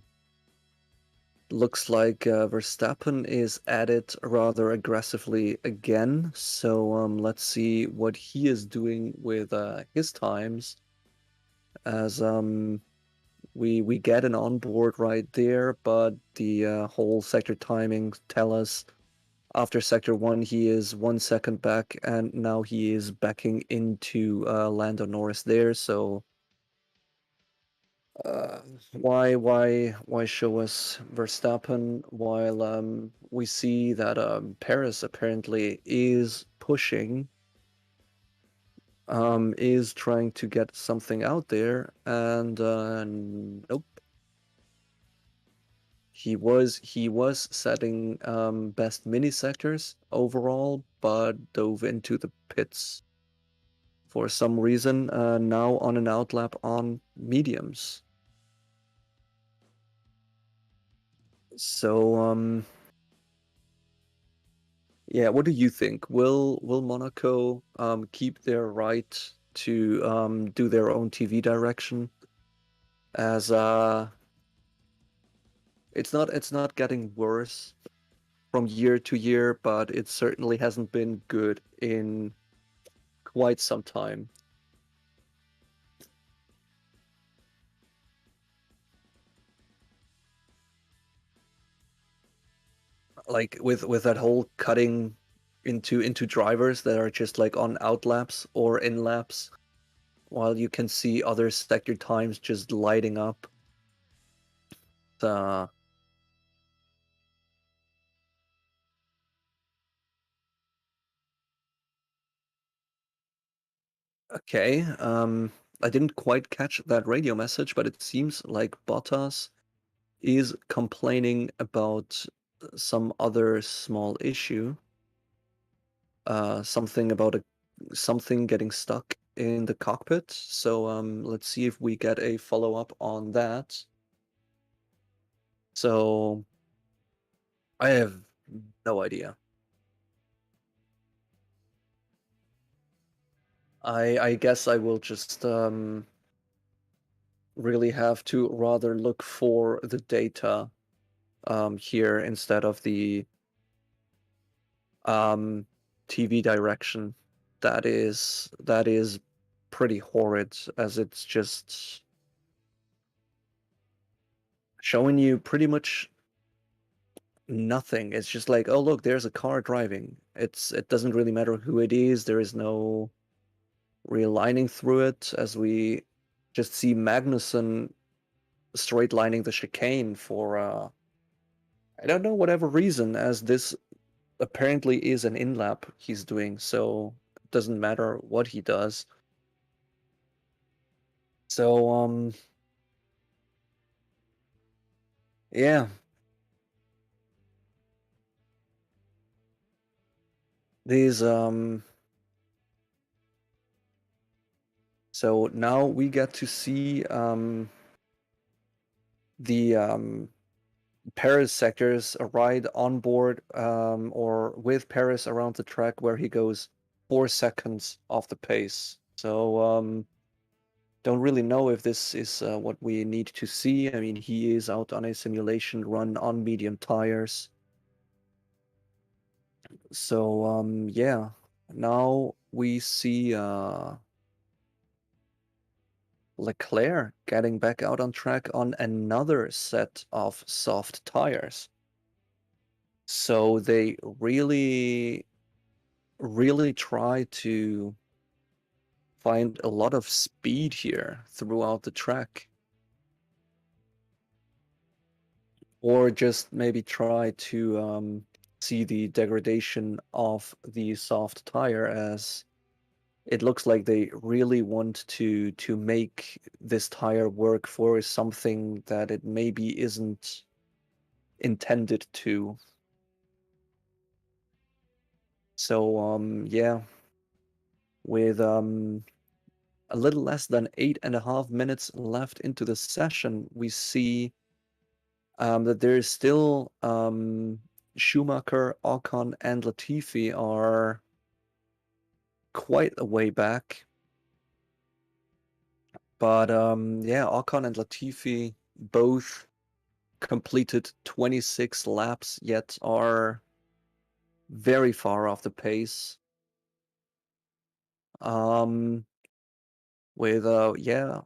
looks like Verstappen is at it rather aggressively again. So let's see what he is doing with his times, as we get an onboard right there, but the whole sector timings tell us after sector 1 he is 1 second back, and now he is backing into Lando Norris there. So uh, why show us Verstappen while we see that Paris apparently is pushing, is trying to get something out there, and nope. He was setting best mini sectors overall, but dove into the pits for some reason, now on an outlap on mediums. So yeah, what do you think? Will Monaco keep their right to do their own TV direction, as it's not getting worse from year to year, but it certainly hasn't been good in quite some time. Like with that whole cutting into drivers that are just like on out laps or in laps, while you can see other sector times just lighting up. Uh, okay. I didn't quite catch that radio message, but it seems like Bottas is complaining about some other small issue. Something about something getting stuck in the cockpit. So let's see if we get a follow-up on that. So I have no idea. I guess I will just really have to rather look for the data here instead of the um, TV direction. That is pretty horrid, as it's just showing you pretty much nothing. It's just like, oh look, there's a car driving. It doesn't really matter who it is. There is no real lining through it, as we just see Magnussen straight lining the chicane for I don't know, whatever reason, as this apparently is an in-lap he's doing, so it doesn't matter what he does. So yeah, these so now we get to see the Paris sectors ride on board or with Paris around the track, where he goes 4 seconds off the pace. So don't really know if this is what we need to see. I mean, he is out on a simulation run on medium tires. So yeah, now we see Leclerc getting back out on track on another set of soft tires. So they really, really try to find a lot of speed here throughout the track. Or just maybe try to see the degradation of the soft tire, as it looks like they really want to make this tire work for something that it maybe isn't intended to. So yeah, with a little less than 8.5 minutes left into the session, we see that there is still Schumacher, Ocon, and Latifi are quite a way back. But yeah, Ocon and Latifi both completed 26 laps, yet are very far off the pace. Um, with yeah,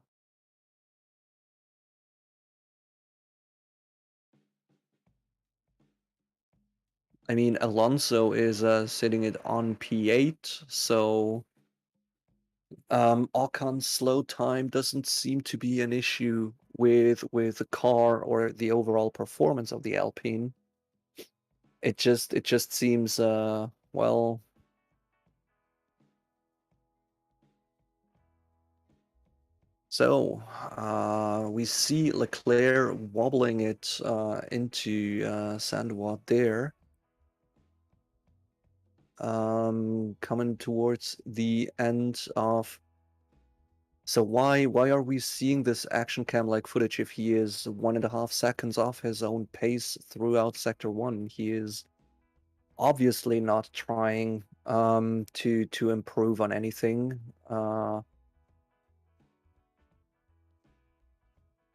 I mean Alonso is sitting it on P8, so Ocon's slow time doesn't seem to be an issue with the car or the overall performance of the Alpine. It just seems well. So we see Leclerc wobbling it into Sandwart there, coming towards the end of. So why are we seeing this action cam like footage if he is 1.5 seconds off his own pace throughout Sector 1? He is obviously not trying to improve on anything.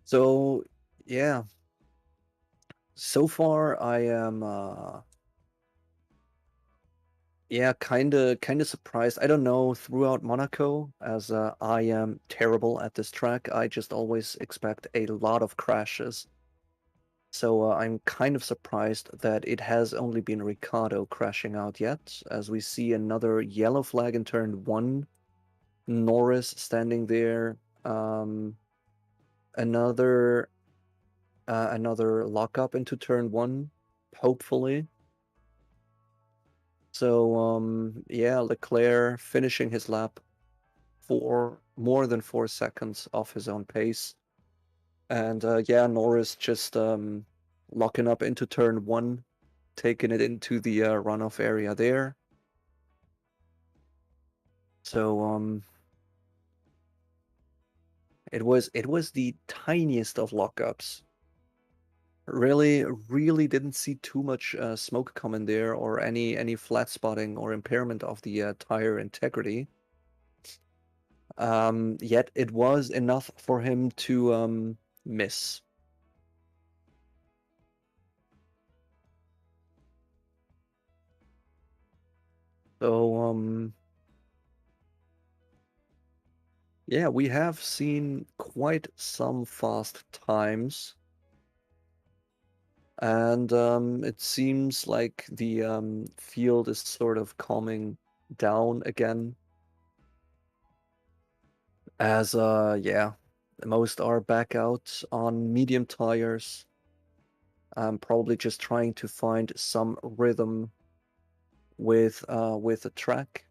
So yeah, so far I am yeah, kinda surprised. I don't know, throughout Monaco, as I am terrible at this track, I just always expect a lot of crashes. So I'm kind of surprised that it has only been Ricardo crashing out yet, as we see another yellow flag in turn 1, Norris standing there, another another lockup into turn 1, hopefully. So, yeah, Leclerc finishing his lap for more than 4 seconds off his own pace. And yeah, Norris just locking up into turn 1, taking it into the runoff area there. So it was the tiniest of lockups. Really didn't see too much smoke coming there, or any flat spotting or impairment of the tire integrity. Yet it was enough for him to miss. So yeah, we have seen quite some fast times, and it seems like the field is sort of calming down again, as yeah, most are back out on medium tires. Probably just trying to find some rhythm with the track.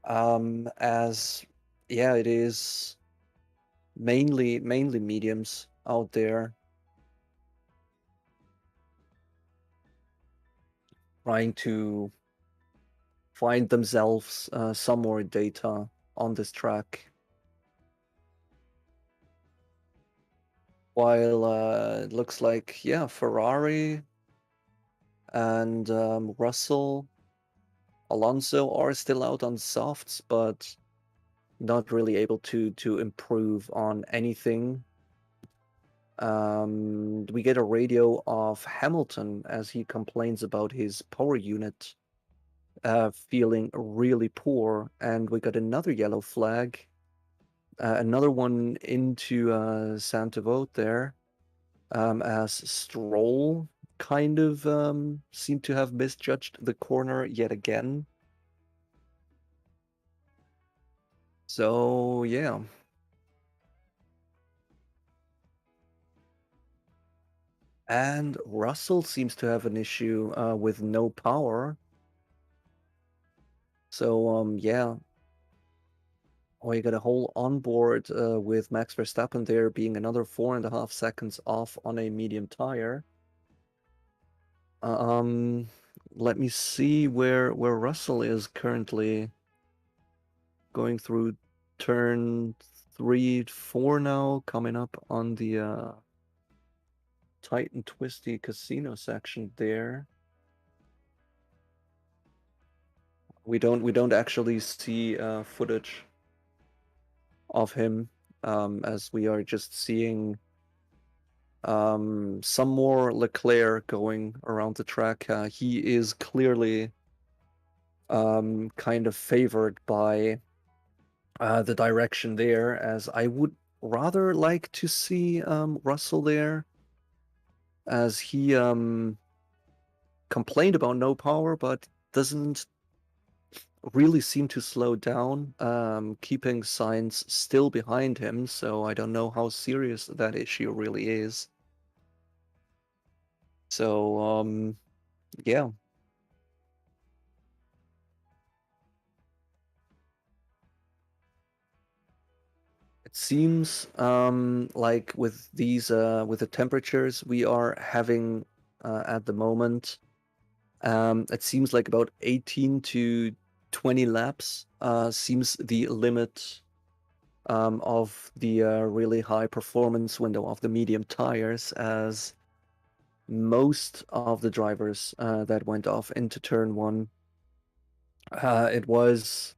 As yeah, it is mainly mediums out there trying to find themselves some more data on this track. While it looks like, yeah, Ferrari and Russell, Alonso are still out on softs, but not really able to improve on anything. We get a radio of Hamilton as he complains about his power unit feeling really poor, and we got another yellow flag, another one into Santa Vote there, as Stroll kind of seemed to have misjudged the corner yet again. So yeah. And Russell seems to have an issue with no power. So yeah, we got a whole onboard with Max Verstappen there being another 4.5 seconds off on a medium tire. Um, Let me see where Russell is currently, going through turn 3, 4 now, coming up on the tight and twisty casino section there. We don't actually see footage of him, as we are just seeing some more Leclerc going around the track. He is clearly kind of favored by the direction there, as I would rather like to see Russell there, as he complained about no power, but doesn't really seem to slow down, keeping Sainz still behind him, so I don't know how serious that issue really is. So, yeah. It seems like with these with the temperatures we are having at the moment, it seems like about 18 to 20 laps seems the limit of the really high performance window of the medium tires, as most of the drivers that went off into turn 1, it was,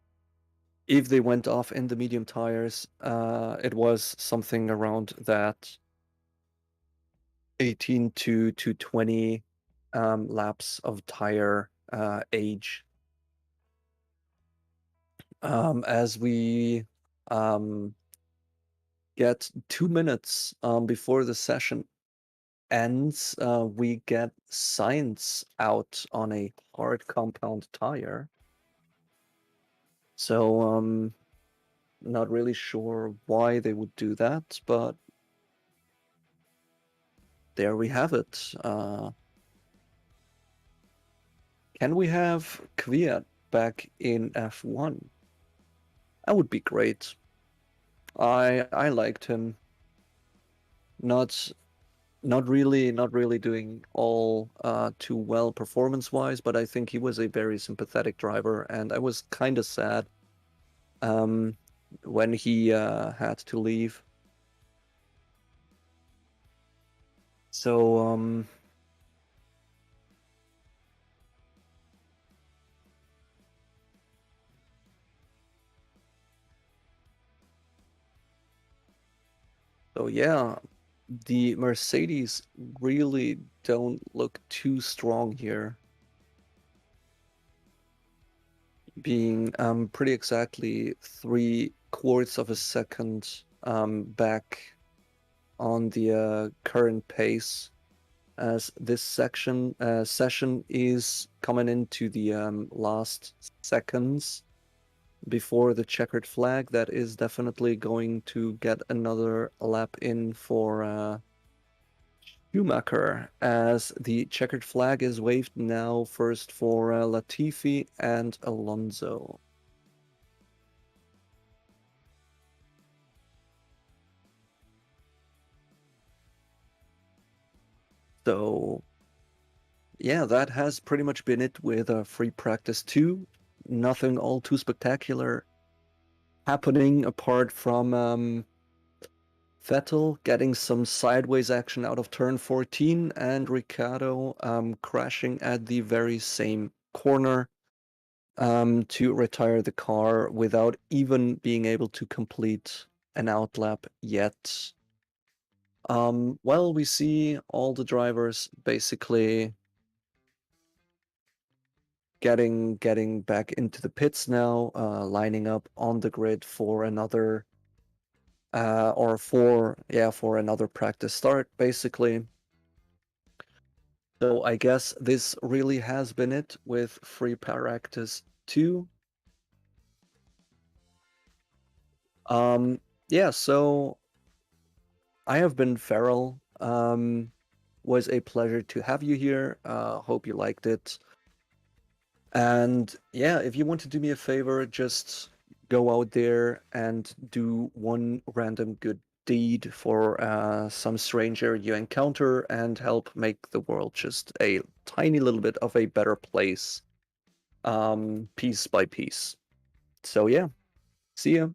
if they went off in the medium tires, it was something around that 18 to 20 laps of tire age. As we um, get 2 minutes before the session ends, we get Sainz out on a hard compound tire. So not really sure why they would do that, but there we have it. Can we have Kvyat back in F1? That would be great. I liked him. Not not really doing all too well performance-wise, but I think he was a very sympathetic driver, and I was kind of sad um, when he had to leave. So so yeah, the Mercedes really don't look too strong here, being pretty exactly 3/4 of a second back on the current pace, as this session is coming into the last seconds before the checkered flag. That is definitely going to get another lap in for Schumacher, as the checkered flag is waved now first for Latifi and Alonso. So yeah, that has pretty much been it with free practice 2. Nothing all too spectacular happening apart from Vettel getting some sideways action out of turn 14 and Ricciardo crashing at the very same corner to retire the car without even being able to complete an outlap yet. Well, we see all the drivers basically getting back into the pits now, lining up on the grid for another for another practice start, basically. So I guess this really has been it with free practice 2. Yeah, so I have been Farrell. Was a pleasure to have you here. Hope you liked it. And yeah, if you want to do me a favor, just go out there and do one random good deed for some stranger you encounter and help make the world just a tiny little bit of a better place, piece by piece. So yeah, see ya.